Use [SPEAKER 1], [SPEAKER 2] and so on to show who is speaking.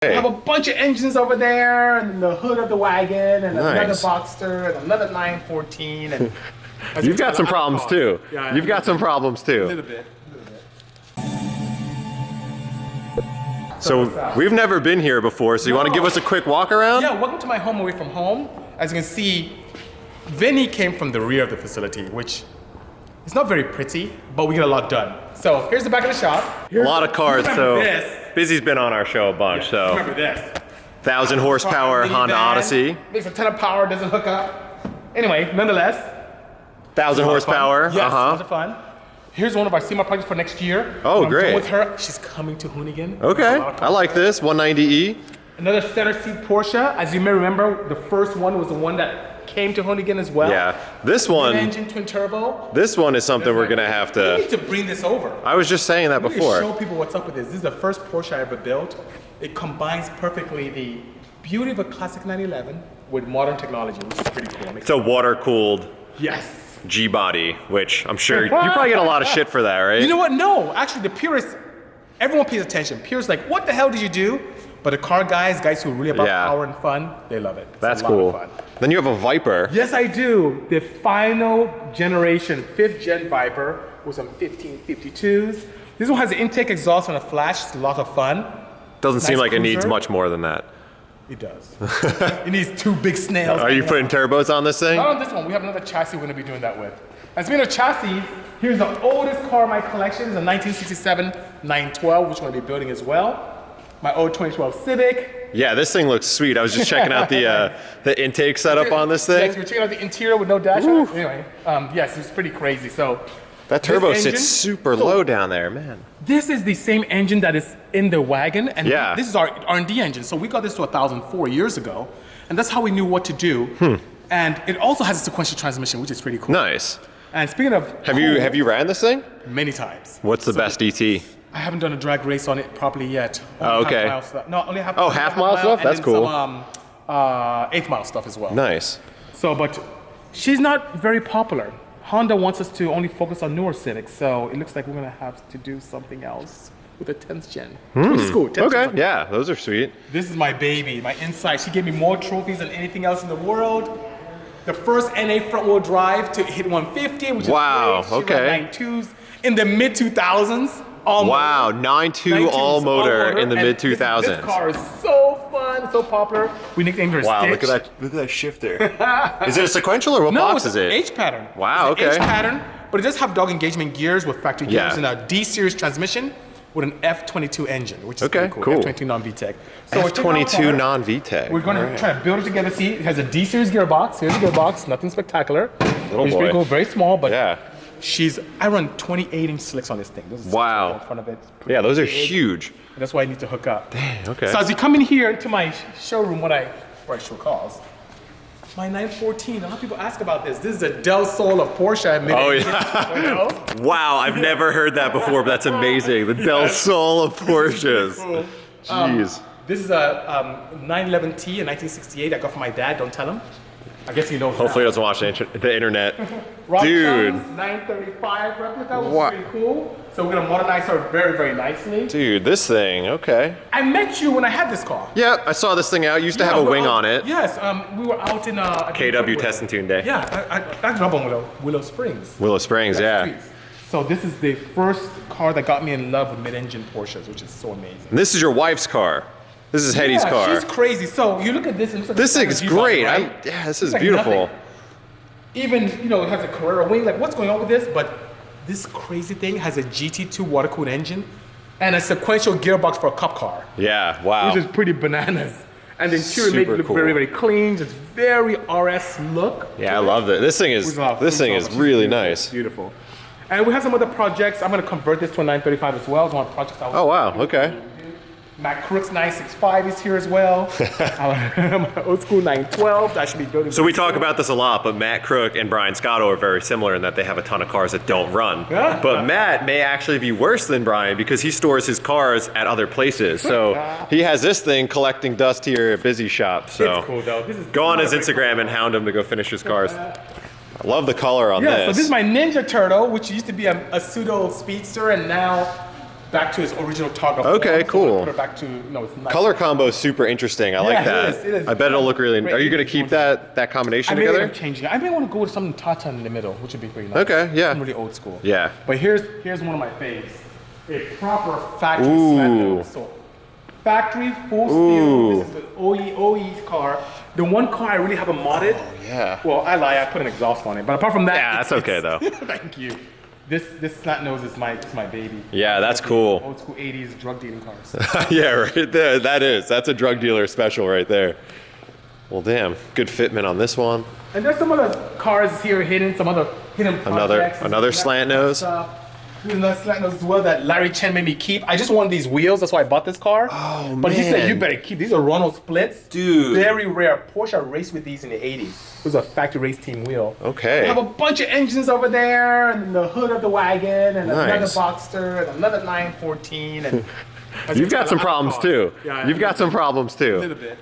[SPEAKER 1] We have a bunch of engines over there, and the hood of the wagon, and another Boxster, and another 914, and
[SPEAKER 2] you've got some problems too. Yeah, you've got some problems too.
[SPEAKER 1] A little bit.
[SPEAKER 2] So we've never been here before, so you want to give us a quick walk around?
[SPEAKER 1] Yeah, welcome to my home away from home. As you can see, Vinny came from the rear of the facility, which is not very pretty, but we get a lot done. So here's the back of the shop.
[SPEAKER 2] A lot of cars, so Busy's been on our show a bunch, so.
[SPEAKER 1] Remember this.
[SPEAKER 2] 1,000 horsepower Honda Odyssey.
[SPEAKER 1] Makes a ton of power, doesn't hook up. Anyway, nonetheless.
[SPEAKER 2] 1,000 horsepower,
[SPEAKER 1] yes, lots of fun. Here's one of our SEMA projects for next year.
[SPEAKER 2] Oh, great.
[SPEAKER 1] With her, she's coming to Hoonigan.
[SPEAKER 2] Okay, I like this, 190E.
[SPEAKER 1] Another center seat Porsche. As you may remember, the first one was the one that came to Hoonigan as well.
[SPEAKER 2] Yeah, this one.
[SPEAKER 1] Engine, twin turbo.
[SPEAKER 2] This one is something we're gonna have to.
[SPEAKER 1] We need to bring this over.
[SPEAKER 2] I was just saying that before.
[SPEAKER 1] Show people what's up with this. This is the first Porsche I ever built. It combines perfectly the beauty of a classic 911 with modern technology, which is pretty cool.
[SPEAKER 2] It's a water-cooled.
[SPEAKER 1] Yes.
[SPEAKER 2] G-body, which I'm sure you probably get a lot of shit for that, right?
[SPEAKER 1] You know what? No, actually, the purists, everyone pays attention. Purists like, what the hell did you do? But the car guys who are really about power and fun, they love it. It's
[SPEAKER 2] That's cool. Fun. Then you have a Viper.
[SPEAKER 1] Yes, I do. The final generation, 5th gen Viper with some 1552s. This one has an intake exhaust and a flash. It's a lot of fun.
[SPEAKER 2] Doesn't seem like it needs much more than that.
[SPEAKER 1] It does. It needs 2 big snails.
[SPEAKER 2] Are you putting turbos on this thing?
[SPEAKER 1] Not on this one. We have another chassis we're going to be doing that with. And speaking of chassis, here's the oldest car in my collection. It's a 1967 912, which we're going to be building as well. My old 2012 Civic.
[SPEAKER 2] Yeah, this thing looks sweet. I was just checking out the intake setup on this thing.
[SPEAKER 1] Yes, you're checking out the interior with no dash on it. Anyway, yes, it's pretty crazy. So
[SPEAKER 2] that turbo sits super low down there, man.
[SPEAKER 1] This is the same engine that is in the wagon, and this is our R&D engine. So we got this to 1,004 years ago, and that's how we knew what to do. And it also has a sequential transmission, which is pretty cool.
[SPEAKER 2] Nice.
[SPEAKER 1] And speaking of
[SPEAKER 2] have you ran this thing?
[SPEAKER 1] Many times.
[SPEAKER 2] What's the best ET?
[SPEAKER 1] I haven't done a drag race on it properly yet.
[SPEAKER 2] Oh, okay.
[SPEAKER 1] No, only half.
[SPEAKER 2] Half mile stuff? That's cool.
[SPEAKER 1] Some 8th mile stuff as well.
[SPEAKER 2] Nice.
[SPEAKER 1] So, but she's not very popular. Honda wants us to only focus on newer Civics, so it looks like we're gonna have to do something else with the 10th gen, which is cool.
[SPEAKER 2] Okay, yeah, those are sweet.
[SPEAKER 1] This is my baby, my Insight. She gave me more trophies than anything else in the world. The first NA front-wheel drive to hit 150, which is great. She ran 9.2s in the mid-2000s.
[SPEAKER 2] Wow, 9.2 all motor in the mid-2000s.
[SPEAKER 1] This car is so fun, so popular. We nicknamed her Stitch.
[SPEAKER 2] Wow, look at that shifter. Is it a sequential or what box is it?
[SPEAKER 1] No, it's an H pattern.
[SPEAKER 2] Wow, okay.
[SPEAKER 1] H pattern, but it does have dog engagement gears with factory gears and a D-series transmission with an F22 engine, which is pretty cool. F22 non-VTEC. So
[SPEAKER 2] F22 non-VTEC.
[SPEAKER 1] We're going to try to build it together. See, it has a D-series gearbox. Here's a gearbox, nothing spectacular. It's pretty cool, very small, but I run 28-inch slicks on this thing. This is in front of it.
[SPEAKER 2] Yeah, those are huge.
[SPEAKER 1] That's why I need to hook up.
[SPEAKER 2] Dang, okay.
[SPEAKER 1] So as you come in here to my showroom, where I show cars, my 914, a lot of people ask about this. This is a Del Sol of Porsche.
[SPEAKER 2] Oh, yeah. Wow, I've never heard that before, but that's amazing. The Del Sol of Porsches. Cool. Jeez.
[SPEAKER 1] This is a 911T in 1968 I got from my dad. Don't tell him. I guess he knows.
[SPEAKER 2] Hopefully he doesn't watch the internet.
[SPEAKER 1] Dude. 935 replica, which is pretty cool. So we're gonna modernize her very, very nicely.
[SPEAKER 2] Dude, this thing, okay.
[SPEAKER 1] I met you when I had this car.
[SPEAKER 2] Yeah, I saw this thing out. Used to have a wing on it.
[SPEAKER 1] Yes, we were out in
[SPEAKER 2] KW Test and Tune Day.
[SPEAKER 1] Yeah, I grew up on Willow Springs.
[SPEAKER 2] Willow Springs, yeah.
[SPEAKER 1] So this is the first car that got me in love with mid-engine Porsches, which is so amazing.
[SPEAKER 2] And this is your wife's car. This is Hetty's car.
[SPEAKER 1] She's crazy. So you look at this and
[SPEAKER 2] this thing's great. Right? This is beautiful.
[SPEAKER 1] Nothing. Even, it has a Carrera wing. Like, what's going on with this? But this crazy thing has a GT2 water-cooled engine and a sequential gearbox for a cup car.
[SPEAKER 2] Yeah, wow.
[SPEAKER 1] Which is pretty bananas. And the interior makes it look very, very clean. It's very RS look.
[SPEAKER 2] Yeah, I love it. This thing is really nice.
[SPEAKER 1] Beautiful. And we have some other projects. I'm going to convert this to a 935 as well. It's one of the projects I was
[SPEAKER 2] wow, okay.
[SPEAKER 1] Matt Crook's 965 is here as well. My old school 912 that I should be building.
[SPEAKER 2] So we talk about this a lot, but Matt Crook and Brian Scotto are very similar in that they have a ton of cars that don't run. But Matt may actually be worse than Brian because he stores his cars at other places. So he has this thing collecting dust here at Busy Shop. So
[SPEAKER 1] it's cool though.
[SPEAKER 2] Go on his Instagram and hound him to go finish his cars. I love the color on this.
[SPEAKER 1] So this is my Ninja Turtle, which used to be a pseudo speedster, and now back to its original toggle.
[SPEAKER 2] Okay, cool.
[SPEAKER 1] Put it back to, no, it's not.
[SPEAKER 2] Color combo is super interesting. I like that.
[SPEAKER 1] It is.
[SPEAKER 2] I bet it'll look really. Are you gonna keep that combination together?
[SPEAKER 1] I'm changing it. I may want to go with something Tata in the middle, which would be pretty nice.
[SPEAKER 2] Okay, yeah.
[SPEAKER 1] I'm really old school.
[SPEAKER 2] Yeah.
[SPEAKER 1] But here's one of my faves. A proper factory slant nose. So factory full steel. This is the OE's car. The one car I really haven't modded.
[SPEAKER 2] Oh, yeah.
[SPEAKER 1] Well, I lie. I put an exhaust on it. But apart from that,
[SPEAKER 2] Yeah, that's okay though.
[SPEAKER 1] Thank you. This slant nose is my baby.
[SPEAKER 2] Yeah, that's cool.
[SPEAKER 1] Old school 80s drug dealing cars.
[SPEAKER 2] Yeah, right there. That's a drug dealer special right there. Well, damn, good fitment on this one.
[SPEAKER 1] And there's some other cars here hidden, some other hidden projects.
[SPEAKER 2] Another slant nose.
[SPEAKER 1] Here's another slant nose as well that Larry Chen made me keep. I just wanted these wheels, that's why I bought this car.
[SPEAKER 2] Oh,
[SPEAKER 1] but he said
[SPEAKER 2] man.
[SPEAKER 1] you better keep these are Renault splits.
[SPEAKER 2] Dude.
[SPEAKER 1] Very rare. Porsche raced with these in the 80s. It was a factory race team wheel.
[SPEAKER 2] Okay.
[SPEAKER 1] They have a bunch of engines over there, and the hood of the wagon, and another Boxster, and another 914, and
[SPEAKER 2] You've got some problems too.
[SPEAKER 1] Yeah,
[SPEAKER 2] You've got some problems too.
[SPEAKER 1] A little bit.